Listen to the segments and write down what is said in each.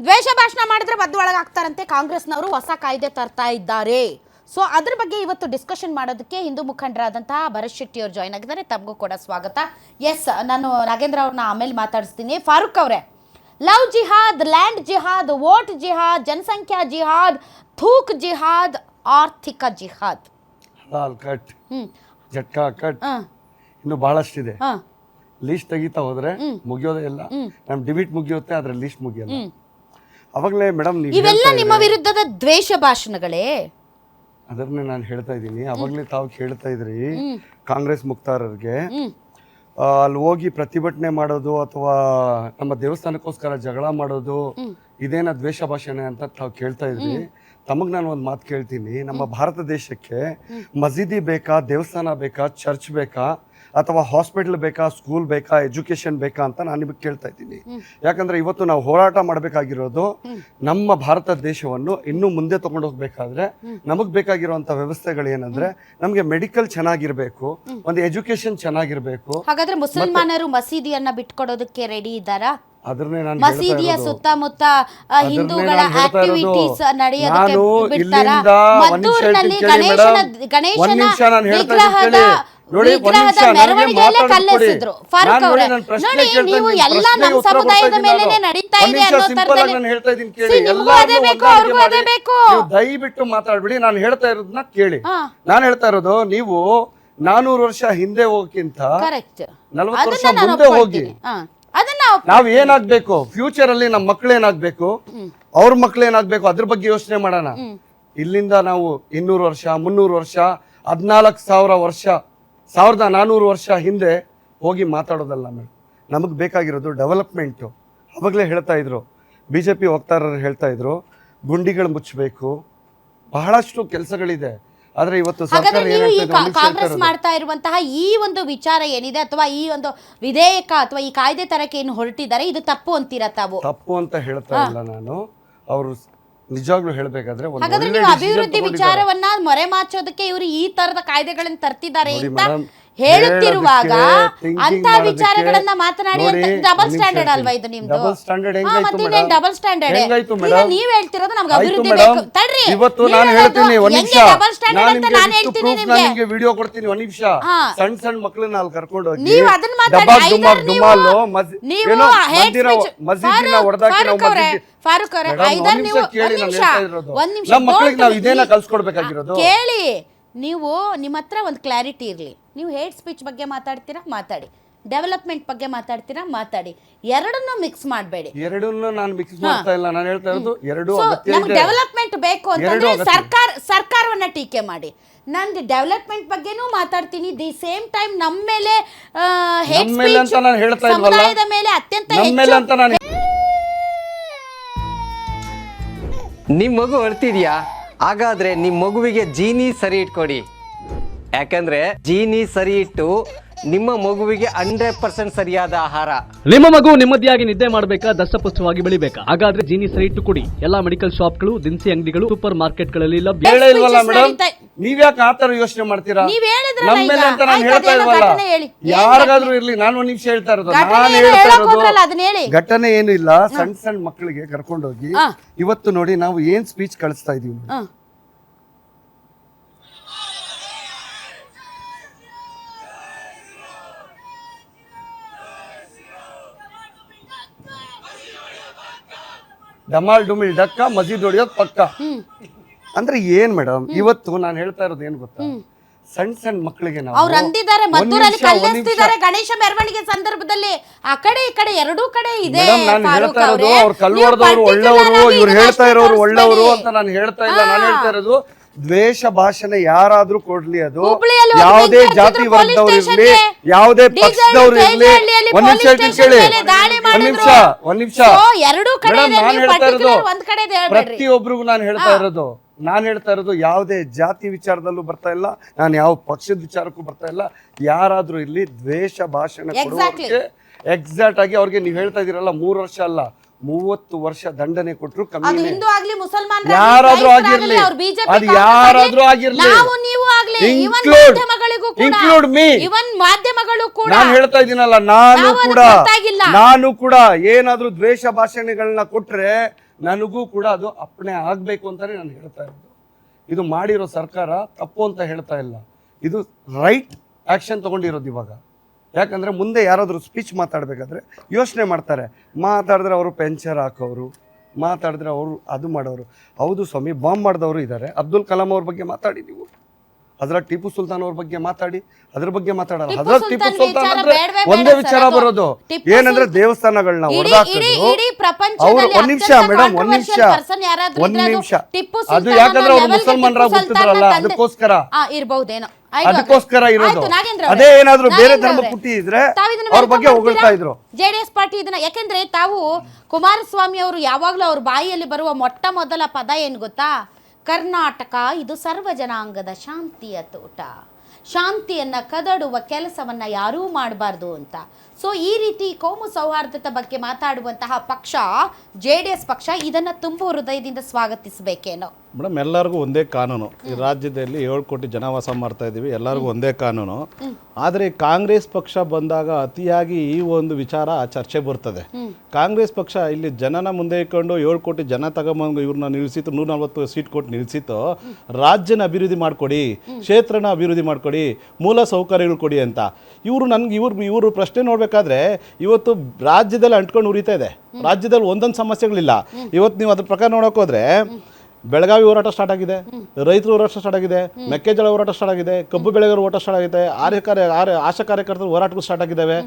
ದ್ವೇಷ ಭಾಷಣ ಮಾಡಿದ್ರೆ ಬದ್ದು ಒಳಗಾಗ್ತಾರಂತೆ. ಕಾಂಗ್ರೆಸ್ನವರು ಹೊಸ ಕಾಯ್ದೆ ತರ್ತಾ ಇದ್ದಾರೆ. ಸೊ ಅದ್ರ ಬಗ್ಗೆ ಇವತ್ತು ಡಿಸ್ಕಷನ್ ಮಾಡೋದಕ್ಕೆ ಹಿಂದೂ ಮುಖಂಡರಾದಂತಹ ಭರತ್ ಶೆಟ್ಟಿ ಅವರು ಜಾಯ್ನ್ ಆಗಿದ್ದಾರೆ. ತಮಗೂ ಕೂಡ ಸ್ವಾಗತ. ಎಸ್, ನಾನು ನಾಗೇಂದ್ರ ಅವ್ರನ್ನ ಆಮೇಲೆ ಮಾತಾಡಿಸ್ತೀನಿ. ಫಾರೂಕ್ ಅವರೇ, ಲವ್ ಜಿಹಾದ್, ಲ್ಯಾಂಡ್ ಜಿಹಾದ್, ವೋಟ್ ಜಿಹಾದ್, ಜನಸಂಖ್ಯಾ ಜಿಹಾದ್, ಥೂಕ್ ಜಿಹಾದ್, ಆರ್ಥಿಕ ಜಿಹಾದ್, ಹಲಾಲ್ ಕಟ್, ಜಟ್ಕಾ ಕಟ್, ಇನ್ನು ಬಹಳಷ್ಟಿದೆ. ಲೀಸ್ಟ್ ತೆಗಿತಾ ಹೋದ್ರೆ ಮುಗಿಯೋದೇ ಇಲ್ಲ. ನಮ್ ಡಿಬೇಟ್ ಮುಗಿಯುತ್ತೆ, ಆದ್ರೆ ಲೀಸ್ಟ್ ಮುಗಿಯಲ್ಲ. ಅವಾಗಲೇ ಮೇಡಮ್ ಇವೆಲ್ಲ ನಿಮ್ಮ ವಿರುದ್ಧದ ದ್ವೇಷ ಭಾಷಣಗಳೇ. ಅದನ್ನೇ ನಾನು ಹೇಳ್ತಾ ಇದ್ದೀನಿ. ಅವಾಗಲೇ ತಾವು ಹೇಳ್ತಾ ಇದ್ರಿ ಕಾಂಗ್ರೆಸ್ ಮುಕ್ತಾರರಿಗೆ ಅಲ್ಲಿ ಹೋಗಿ ಪ್ರತಿಭಟನೆ ಮಾಡೋದು ಅಥವಾ ನಮ್ಮ ದೇವಸ್ಥಾನಕ್ಕೋಸ್ಕರ ಜಗಳ ಮಾಡೋದು ಇದೇನ ದ್ವೇಷ ಭಾಷಣೆ ಅಂತ ತಾವು ಕೇಳ್ತಾ ಇದ್ರಿ. ತಮಗ್ ನಾನು ಒಂದು ಮಾತು ಕೇಳ್ತೀನಿ. ನಮ್ಮ ಭಾರತ ದೇಶಕ್ಕೆ ಮಸೀದಿ ಬೇಕಾ, ದೇವಸ್ಥಾನ ಬೇಕಾ, ಚರ್ಚ್ ಬೇಕಾ, ಅಥವಾ ಹಾಸ್ಪಿಟಲ್ ಬೇಕಾ, ಸ್ಕೂಲ್ ಬೇಕಾ, ಎಜುಕೇಶನ್ ಬೇಕಾ ಅಂತ ನಾನು ನಿಮಗೆ ಕೇಳ್ತಾ ಇದ್ದೀನಿ. ಯಾಕಂದ್ರೆ ಇವತ್ತು ನಾವು ಹೋರಾಟ ಮಾಡಬೇಕಾಗಿರೋದು ನಮ್ಮ ಭಾರತ ದೇಶವನ್ನು ಇನ್ನೂ ಮುಂದೆ ತಗೊಂಡು ಹೋಗ್ಬೇಕಾದ್ರೆ ನಮಗ್ ಬೇಕಾಗಿರುವಂತ ವ್ಯವಸ್ಥೆಗಳು ಏನಂದ್ರೆ ನಮ್ಗೆ ಮೆಡಿಕಲ್ ಚೆನ್ನಾಗಿರ್ಬೇಕು, ಒಂದು ಎಜುಕೇಶನ್ ಚೆನ್ನಾಗಿರ್ಬೇಕು. ಹಾಗಾದ್ರೆ ಮುಸಲ್ಮಾನರು ಮಸೀದಿಯನ್ನ ಬಿಟ್ಕೊಡೋದಕ್ಕೆ ರೆಡಿ ಇದ್ದಾರಾ? ಅದನ್ನೇ ನಾನು ಮಸೀದಿಯ ಸುತ್ತಮುತ್ತ ಹಿಂದೂಗಳ ಆಕ್ಟಿವಿಟೀಸ್ ನಡೆಯೋದಕ್ಕೆ ಬಿಡ್ತಾರಾ? ಮದ್ದೂರಿನಲ್ಲಿ ಗಣೇಶನ ವಿಗ್ರಹದ ಮೆರವಣಿಗೆಯಲ್ಲೇ ಕಲ್ಲೆಸೆದ್ರು. ಫಾರೂಕ್ ಅವರೇ, ನೋಡಿ, ನೀವು ಎಲ್ಲ ನಮ್ಮ ಸಮುದಾಯದ ಮೇಲೆನೆ ನಡೀತಾ ಇದೆ ಅನ್ನೋ ತರದಲ್ಲಿ ನಿಮಗೂ ಅದೇ ಬೇಕು, ಅವ್ರಿಗೂ ಅದೇ ಬೇಕು. ದಯವಿಟ್ಟು ಮಾತಾಡ್ಬಿಡಿ. ನಾನು ಹೇಳ್ತಾ ಇರೋದನ್ನ ಕೇಳಿ. ನಾನು ಹೇಳ್ತಾ ಇರೋದು, ನೀವು 400 ವರ್ಷ ಹಿಂದೆ ಹೋಗಕ್ಕಿಂತ 40 ವರ್ಷ ಮುಂದೆ ಹೋಗಿ ನಾವ್ ಏನಾಗ್ಬೇಕು, ಫ್ಯೂಚರ್ ಅಲ್ಲಿ ನಮ್ಮ ಮಕ್ಳು ಏನಾಗ್ಬೇಕು, ಅವ್ರ ಮಕ್ಳು ಏನಾಗ್ಬೇಕು, ಅದ್ರ ಬಗ್ಗೆ ಯೋಚನೆ ಮಾಡೋಣ. ಇಲ್ಲಿಂದ ನಾವು 200 ವರ್ಷ, 300 ವರ್ಷ, 14,000 ವರ್ಷ, 1400 ವರ್ಷ ಹಿಂದೆ ಹೋಗಿ ಮಾತಾಡೋದಲ್ಲ ಮೇಡಮ್. ನಮಗ್ ಬೇಕಾಗಿರೋದು ಡೆವಲಪ್ಮೆಂಟು. ಅವಾಗಲೇ ಹೇಳ್ತಾ ಇದ್ರು, ಬಿಜೆಪಿ ವಕ್ತಾರರು ಹೇಳ್ತಾ ಇದ್ರು, ಗುಂಡಿಗಳು ಮುಚ್ಚಬೇಕು, ಬಹಳಷ್ಟು ಕೆಲಸಗಳಿದೆ. ಆದ್ರೆ ಇವತ್ತು ಕಾಂಗ್ರೆಸ್ ಮಾಡ್ತಾ ಇರುವಂತಹ ಈ ಒಂದು ವಿಚಾರ ಏನಿದೆ, ಅಥವಾ ಈ ಒಂದು ವಿಧೇಯಕ ಅಥವಾ ಈ ಕಾಯ್ದೆ ತರಕ್ಕೆ ಏನು ಹೊರಟಿದ್ದಾರೆ, ಇದು ತಪ್ಪು ಅಂತೀರಾ ತಾವು? ತಪ್ಪು ಅಂತ ಹೇಳ್ತಾ ಇಲ್ಲ ನಾನು. ಅವರು ನಿಜವಾಗ್ಲೂ ಹೇಳ್ಬೇಕಾದ್ರೆ ಹಾಗಾದ್ರೆ ನೀವು ಅಭಿವೃದ್ಧಿ ವಿಚಾರವನ್ನ ಮರೆಮಾಚೋದಕ್ಕೆ ಇವರು ಈ ತರದ ಕಾಯ್ದೆಗಳನ್ನ ತರ್ತಿದ್ದಾರೆ ಅಂತ ಹೇಳುತ್ತಿರುವಾಗ ಅಂತ ವಿಚಾರಗಳನ್ನ ಮಾತನಾಡಿ ಡಬಲ್ ಸ್ಟ್ಯಾಂಡರ್ಡ್ ಅಲ್ವಾ ಇದು ನಿಮ್ದು? ಡಬಲ್ ಸ್ಟ್ಯಾಂಡರ್ಡ್ ಡಬಲ್ ಸ್ಟ್ಯಾಂಡರ್ಡ್ ನೀವ್ ಹೇಳ್ತಿರೋದು ನಮ್ಗೆ ಅಭಿವೃದ್ಧಿ ಬೇಕು. ತಡ್ರಿ, ಇವತ್ತು ನಾನು ಹೇಳ್ತೀನಿ, ಒಂದ್ ನಿಮಿಷ ಡಬಲ್ ಸ್ಟ್ಯಾಂಡರ್ಡ್ ಅಂತ ನಾನು ಹೇಳ್ತೀನಿ ನಿಮ್ಗೆ. ವಿಡಿಯೋ ಕೊಡ್ತೀನಿ, ಒಂದ್ ನಿಮಿಷ. ಸಣ್ಣ ಮಕ್ಕಳನ್ನ ಅಲ್ಲಿ ಕರ್ಕೊಂಡು ಹೋಗಿ ನೀವು ಅದನ್ನ ಮಾತಾಡಿ. ಫಾರೂಕ್ ಅವರೇ, ನಮ್ಮ ಮಕ್ಕಳಿಗೆ ನಾವು ಇದೇನ ಕಲ್ಸ್ಕೊಡ್ಬೇಕಾಗಿರೋದು. ಕೇಳಿ, ನೀವು ನಿಮ್ಮ ಹತ್ರ ಒಂದು ಕ್ಲಾರಿಟಿ ಇರಲಿ. ನೀವು ಹೇಟ್ ಸ್ಪೀಚ್ ಬಗ್ಗೆ ಮಾತಾಡ್ತೀರಾ, ಮಾತಾಡಿ. ಡೆವಲಪ್ಮೆಂಟ್ ಬಗ್ಗೆ ಮಾತಾಡ್ತೀರಾ, ಮಾತಾಡಿ. ಎರಡನ್ನೂ ಮಿಕ್ಸ್ ಮಾಡಬೇಡಿ. ಎರಡನ್ನೂ ನಾನು ಮಿಕ್ಸ್ ಮಾಡ್ತಾ ಇಲ್ಲ. ನಾನು ಹೇಳ್ತಾ ಇರೋದು ಎರಡು ನಮ್ಗೆ ಡೆವಲಪ್ಮೆಂಟ್ ಬೇಕು ಅಂತಂದ್ರೆ ಸರ್ಕಾರವನ್ನ ಟೀಕೆ ಮಾಡಿ. ನಾನು ಡೆವಲಪ್ಮೆಂಟ್ ಬಗ್ಗೆನೂ ಮಾತಾಡ್ತೀನಿ. ದಿ ಸೇಮ್ ಟೈಮ್ ನಮ್ಮ ಮೇಲೆ ಹೇಟ್ ಸ್ಪೀಚ್ ಸಮುದಾಯದ ಮೇಲೆ ಅತ್ಯಂತ ನಿಮ್ಮ ಮಗು ಅಳ್ತಿದ್ಯಾ? ಹಾಗಾದ್ರೆ ನಿಮ್ಮ ಮಗುವಿಗೆ ಜೀನಿ ಸರಿ ಇಟ್ಕೊಡಿ. ಯಾಕಂದ್ರೆ ಜೀನಿ ಸರಿ ಇಟ್ಟು ನಿಮ್ಮ ಮಗುವಿಗೆ 100% ಸರಿಯಾದ ಆಹಾರ. ನಿಮ್ಮ ಮಗು ನೆಮ್ಮದಿಯಾಗಿ ನಿದ್ದೆ ಮಾಡಬೇಕಾ, ದಷ್ಟಪುಷ್ಟವಾಗಿ ಬೆಳಿಬೇಕಾ? ಹಾಗಾದ್ರೆ ಜೀನಿ ಸರಿ ಇಟ್ಟು ಕೊಡಿ. ಎಲ್ಲಾ ಮೆಡಿಕಲ್ ಶಾಪ್ಗಳು, ದಿನಸಿ ಅಂಗಡಿಗಳು, ಸೂಪರ್ ಮಾರ್ಕೆಟ್ಗಳಲ್ಲಿ ಲಭ್ಯ. ನೀವ್ಯಾಕೆ ಆತರ ಯೋಚನೆ ಮಾಡ್ತೀರಾ? ನಮ್ಮ ಮೇಲೆ ಅಂತ ನಾನು ಹೇಳ್ತಾ ಇಲ್ವಲ್ಲ. ಯಾರಿಗಾದ್ರೂ ಇರ್ಲಿ, ನಾನು ಒಂದ್ ನಿಮಿಷ ಹೇಳ್ತಾ ಇರೋದು. ನಾನು ಹೇಳ್ತಾ ಇರೋದು ಘಟನೆ ಏನು ಇಲ್ಲ. ಸಣ್ಣ ಸಣ್ಣ ಮಕ್ಕಳಿಗೆ ಕರ್ಕೊಂಡೋಗಿ ಇವತ್ತು ನೋಡಿ ನಾವು ಏನ್ ಸ್ಪೀಚ್ ಕಳಿಸ್ತಾ ಇದೀವಿ. ಡಮಾಲ್ ಡುಮಿಲ್ ಡಕ್ಕ, ಮಸೀದ್ ಹೊಡಿಯೋದು ಪಕ್ಕ ಅಂದ್ರೆ ಏನ್ ಮೇಡಮ್? ಇವತ್ತು ನಾನು ಹೇಳ್ತಾ ಇರೋದು ಏನ್ ಗೊತ್ತಾ, ಸಣ್ಣ ಮಕ್ಕಳಿಗೆ ಅವ್ರು ಅಂದಿದ್ದಾರೆ ಮದ್ದೂರಲ್ಲಿ ಕಲ್ಲೆಸ್ತಿದ್ದಾರೆ ಗಣೇಶ ಮೆರವಣಿಗೆ ಸಂದರ್ಭದಲ್ಲಿ. ಆ ಕಡೆ ಈ ಕಡೆ ಎರಡೂ ಕಡೆ ಇದೆ. ನಾನು ಹೇಳ್ತಾ ಇರೋದು ಅವ್ರು ಕಲ್ವರ್ದವ್ರು ಒಳ್ಳೆಯವರು, ಇವ್ರು ಹೇಳ್ತಾ ಇರೋರು ಒಳ್ಳೆಯವರು ಅಂತ ನಾನು ಹೇಳ್ತಾ ಇಲ್ಲ. ನಾನು ಹೇಳ್ತಾ ಇರೋದು ದ್ವೇಷ ಭಾಷಣ ಯಾರಾದ್ರೂ ಕೊಡ್ಲಿ, ಅದು ಯಾವುದೇ ಜಾತಿ ವರ್ಗದವ್ರು ಇರ್ಲಿ, ಯಾವುದೇ ಪಕ್ಷದವ್ರು ಇರ್ಲಿ. ಒಂದ್ ನಿಮಿಷ ಕೇಳಿ, ಒಂದ್ ನಿಮಿಷ. ನಾನು ಹೇಳ್ತಾ ಇರೋದು ಪ್ರತಿಯೊಬ್ಬರಿಗೂ ನಾನು ಹೇಳ್ತಾ ಇರೋದು ಯಾವುದೇ ಜಾತಿ ವಿಚಾರದಲ್ಲೂ ಬರ್ತಾ ಇಲ್ಲ, ನಾನು ಯಾವ ಪಕ್ಷದ ವಿಚಾರಕ್ಕೂ ಬರ್ತಾ ಇಲ್ಲ. ಯಾರಾದ್ರೂ ಇಲ್ಲಿ ದ್ವೇಷ ಭಾಷಣ ಕೊಡುವಕ್ಕೆ ಎಕ್ಸಾಕ್ಟ್ ಆಗಿ ಅವ್ರಿಗೆ ನೀವು ಹೇಳ್ತಾ ಇದೀರಲ್ಲ 3 ವರ್ಷ ಅಲ್ಲ, 30 ವರ್ಷ ದಂಡನೆ ಕೊಟ್ಟರು ಅದು ಕಮ್ಮಿ. ಹಿಂದೂ ಆಗ್ಲಿ ಮುಸಲ್ಮಾನ್ ಯಾರಾದ್ರೂ ಆಗಿರ್ಲಿ, ಅದು ಯಾರಾದ್ರೂ ಆಗಿರ್ಲಿ, ನಾವು ನೀವು ಆಗ್ಲಿ, include me. ಇವನ್ ಮಾಧ್ಯಮಗಳು ಕೂಡ ನಾನು ಹೇಳ್ತಾ ಇದ್ದೀನಲ್ಲ, ನಾನು ನಾವು ಅದಕ್ಕೆ ಕೂಡ ಗೊತ್ತಾಗಿಲ್ಲ. ನಾನು ಕೂಡ ಏನಾದ್ರೂ ದ್ವೇಷ ಭಾಷಣಗಳನ್ನ ಕೊಟ್ರೆ ನನಗೂ ಕೂಡ ಅದು ಅಪ್ಪಣೆ ಆಗ್ಬೇಕು ಅಂತಾನೆ ನಾನು ಹೇಳ್ತಾ ಇರೋದು. ಇದು ಮಾಡಿರೋ ಸರ್ಕಾರ ತಪ್ಪು ಅಂತ ಹೇಳ್ತಾ ಇಲ್ಲ, ಇದು ರೈಟ್ ಆಕ್ಷನ್ ತಗೊಂಡಿರೋದು ಇವಾಗ. ಯಾಕಂದ್ರೆ ಮುಂದೆ ಯಾರಾದರೂ ಸ್ಪೀಚ್ ಮಾತಾಡಬೇಕಾದ್ರೆ ಯೋಚನೆ ಮಾಡ್ತಾರೆ, ಮಾತಾಡಿದ್ರೆ ಅವರು ಪೆನ್ಷನ್ ಹಾಕೋರು, ಮಾತಾಡಿದ್ರೆ ಅವರು ಅದು ಮಾಡೋರು. ಹೌದು ಸ್ವಾಮಿ, ಬಾಂಬ್ ಮಾಡಿದವರು ಇದ್ದಾರೆ. ಅಬ್ದುಲ್ ಕಲಾಂ ಅವ್ರ ಬಗ್ಗೆ ಮಾತಾಡಿ ನೀವು, ಅದರ ಟಿಪ್ಪು ಸುಲ್ತಾನ್ ಅವ್ರ ಬಗ್ಗೆ ಮಾತಾಡಿ, ಅದ್ರ ಬಗ್ಗೆ ಮಾತಾಡಲ್ಲ. ಅದರ ಟಿಪ್ಪು ಸುಲ್ತಾನ್ ಅಂದ್ರೆ ಒಂದೇ ವಿಚಾರ ಬರೋದು, ಏನಂದ್ರೆ ದೇವಸ್ಥಾನಗಳನ್ನ ಹೊಡೆದಾಕಿದ್ರು ಅವ್ರು. ಒಂದ್ ನಿಮಿಷ ಮೇಡಮ್, ಒಂದ್ ನಿಮಿಷ, ಅದು ಯಾಕಂದ್ರೆ ಅವ್ರು ಮುಸಲ್ಮಾನರಾಗಿ ಹುಟ್ಟಿದ್ರಲ್ಲ, ಅದಕ್ಕೋಸ್ಕರ ಇರಬಹುದೇನೋ, ಅದಕ್ಕೋಸ್ಕರ ಇರೋದು. ಅದೇ ಏನಾದ್ರು ಬೇರೆ ಧರ್ಮ ಹುಟ್ಟಿದ್ರೆ ಅವ್ರ ಬಗ್ಗೆ ಹೊಗಳ್ತಾ ಇದ್ರು. ಜೆಡಿಎಸ್ ಪಾರ್ಟಿ ಇದನ್ನ, ಯಾಕೆಂದ್ರೆ ತಾವು ಕುಮಾರಸ್ವಾಮಿ ಅವರು ಯಾವಾಗ್ಲೂ ಅವ್ರ ಬಾಯಿಯಲ್ಲಿ ಬರುವ ಮೊಟ್ಟ ಮೊದಲ ಪದ ಏನ್ ಗೊತ್ತಾ? ಕರ್ನಾಟಕ ಇದು ಸರ್ವ ಜನಾಂಗದ ಶಾಂತಿಯ ತೋಟ, ಶಾಂತಿಯನ್ನ ಕದಡುವ ಕೆಲಸವನ್ನ ಯಾರೂ ಮಾಡಬಾರ್ದು ಅಂತ. ಸೊ ಈ ರೀತಿ ಕೋಮು ಸೌಹಾರ್ದತೆ ಬಗ್ಗೆ ಮಾತಾಡುವಂತಹ ಪಕ್ಷ JDS ಪಕ್ಷ ಇದನ್ನ ತುಂಬು ಹೃದಯದಿಂದ ಸ್ವಾಗತಿಸಬೇಕೇನೋ. ಮೇಡಮ್, ಎಲ್ಲರಿಗೂ ಒಂದೇ ಕಾನೂನು. ಈ ರಾಜ್ಯದಲ್ಲಿ 7 ಕೋಟಿ ಜನ ವಾಸ ಮಾಡ್ತಾ ಇದ್ದೀವಿ, ಎಲ್ಲರಿಗೂ ಒಂದೇ ಕಾನೂನು. ಆದರೆ ಕಾಂಗ್ರೆಸ್ ಪಕ್ಷ ಬಂದಾಗ ಅತಿಯಾಗಿ ಈ ಒಂದು ವಿಚಾರ ಚರ್ಚೆ ಬರ್ತದೆ. ಕಾಂಗ್ರೆಸ್ ಪಕ್ಷ ಇಲ್ಲಿ ಜನನ ಮುಂದೆ ಇಟ್ಕೊಂಡು 7 ಕೋಟಿ ಜನ ತಗೊಂಬಂದು ಇವ್ರನ್ನ ನಿಲ್ಲಿಸಿತ್ತು, 140 ಸೀಟ್ ಕೊಟ್ಟು ನಿಲ್ಲಿಸಿತ್ತು. ರಾಜ್ಯನ ಅಭಿವೃದ್ಧಿ ಮಾಡಿಕೊಡಿ, ಕ್ಷೇತ್ರನ ಅಭಿವೃದ್ಧಿ ಮಾಡಿಕೊಡಿ, ಮೂಲ ಸೌಕರ್ಯಗಳು ಕೊಡಿ ಅಂತ. ಇವರು ಪ್ರಶ್ನೆ ನೋಡಬೇಕಾದ್ರೆ ಇವತ್ತು ರಾಜ್ಯದಲ್ಲಿ ಅಂಟ್ಕೊಂಡು ಉರಿತಾ ಇದೆ. ರಾಜ್ಯದಲ್ಲಿ ಒಂದೊಂದು ಸಮಸ್ಯೆಗಳಿಲ್ಲ. ಇವತ್ತು ನೀವು ಅದ್ರ ಪ್ರಕಾರ ನೋಡೋಕೆ ಹೋದ್ರೆ ಬೆಳಗಾವಿ ಹೋರಾಟ ಸ್ಟಾರ್ಟ್ ಆಗಿದೆ, ರೈತರ ಹೋರಾಟ ಸ್ಟಾರ್ಟ್ ಆಗಿದೆ, ಮೆಕ್ಕೆಜೋಳ ಹೋರಾಟ ಸ್ಟಾರ್ಟ್ ಆಗಿದೆ, ಕಬ್ಬು ಬೆಳೆಗಾರರ ಹೋರಾಟ ಸ್ಟಾರ್ಟ್ ಆಗಿದೆ, ಆಶಾ ಕಾರ್ಯಕರ್ತರ ಹೋರಾಟಗಳು ಸ್ಟಾರ್ಟ್ ಆಗಿದ್ದಾವೆ.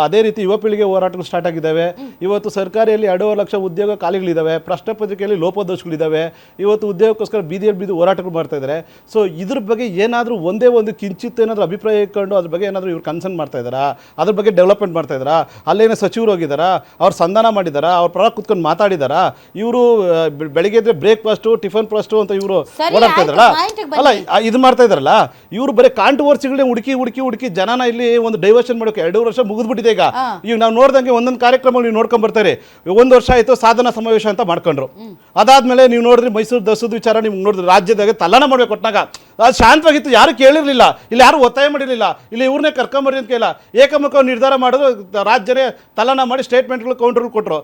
ಅದೇ ರೀತಿ ಯುವ ಪೀಳಿಗೆ ಹೋರಾಟಗಳು ಸ್ಟಾರ್ಟ್ ಆಗಿದ್ದಾವೆ. ಇವತ್ತು ಸರ್ಕಾರಿಯಲ್ಲಿ 2.5 ಲಕ್ಷ ಉದ್ಯೋಗ ಖಾಲಿಗಳಿದ್ದಾವೆ, ಪ್ರಶ್ನೆ ಪತ್ರಿಕೆಯಲ್ಲಿ ಲೋಪದೋಷಗಳಿದ್ದಾವೆ. ಇವತ್ತು ಉದ್ಯೋಗಕ್ಕೋಸ್ಕರ ಬೀದಿಯಲ್ಲಿ ಹೋರಾಟಗಳು ಮಾಡ್ತಾ ಇದ್ದಾರೆ. ಸೊ ಇದ್ರ ಬಗ್ಗೆ ಏನಾದರೂ ಒಂದೇ ಒಂದು ಕಿಂಚಿತ್ ಏನಾದರೂ ಅಭಿಪ್ರಾಯ ಇಟ್ಕೊಂಡು ಅದ್ರ ಬಗ್ಗೆ ಏನಾದರೂ ಇವ್ರು ಕನ್ಸರ್ನ್ ಮಾಡ್ತಾ ಇದ್ದಾರಾ? ಅದ್ರ ಬಗ್ಗೆ ಡೆವಲಪ್ಮೆಂಟ್ ಮಾಡ್ತಾ ಇದ್ದಾರಾ? ಅಲ್ಲೇನೋ ಸಚಿವರು ಹೋಗಿದ್ದಾರಾ? ಅವ್ರು ಸಂಧಾನ ಮಾಡಿದಾರಾ? ಅವ್ರ ಪರ ಕುತ್ಕೊಂಡು ಮಾತಾಡಿದಾರಾ? ಇವರು ಬೆಳಿಗ್ಗೆ ಇದ್ರೆ ಬ್ರೇಕ್ಫಾಸ್ಟು, ಟಿಫನ್ ಫಸ್ಟು ಅಂತ ಇವರು ಓಡಾಡ್ತಾ ಇದ್ರಲ್ಲ, ಅಲ್ಲ ಇದು ಮಾಡ್ತಾ ಇದಾರಲ್ಲ. ಇವರು ಬರೀ ಕಾಂಟ್ರವರ್ಸಿಗಳನ್ನ ಹುಡುಕಿ ಜನನ ಇಲ್ಲಿ ಒಂದು ಡೈವರ್ಷನ್ ಮಾಡೋಕೆ 2 ವರ್ಷ ಮುಗಿದ್ಬಿಟ್ಟಿದೆ. ಈಗ ನಾವು ನೋಡ್ದಂಗೆ ಒಂದೊಂದು ಕಾರ್ಯಕ್ರಮ ನೀವು ನೋಡ್ಕೊಂಡ್ ಬರ್ತಾರೆ. 1 ವರ್ಷ ಆಯ್ತು ಸಾಧನಾ ಸಮಾವೇಶ ಅಂತ ಮಾಡ್ಕೊಂಡ್ರು. ಅದಾದ್ಮೇಲೆ ನೀವು ನೋಡಿದ್ರಿ ಮೈಸೂರು ದಸದ ವಿಚಾರ ನೀವು ನೋಡಿದ್ರಿ, ರಾಜ್ಯದಾಗ ತಲ್ಲಣ ಮಾಡ್ಬೇಕು ಕೊಟ್ಟಾಗ ಅದು ಶಾಂತವಾಗಿತ್ತು, ಯಾರು ಕೇಳಿರ್ಲಿಲ್ಲ, ಇಲ್ಲಿ ಯಾರು ಒತ್ತಾಯ ಮಾಡಿರಲಿಲ್ಲ, ಇಲ್ಲಿ ಇವ್ರನ್ನೇ ಕರ್ಕೊಂಬರ್ರಿ ಅಂತ ಕೇಳ ಏಕಮುಖ ನಿರ್ಧಾರ ಮಾಡೋದು ರಾಜ್ಯನೇ ತಲ್ಲಣ ಮಾಡಿ ಸ್ಟೇಟ್ಮೆಂಟ್ಗಳು ಕೌಂಟರ್ಗಳು ಕೊಟ್ಟರು.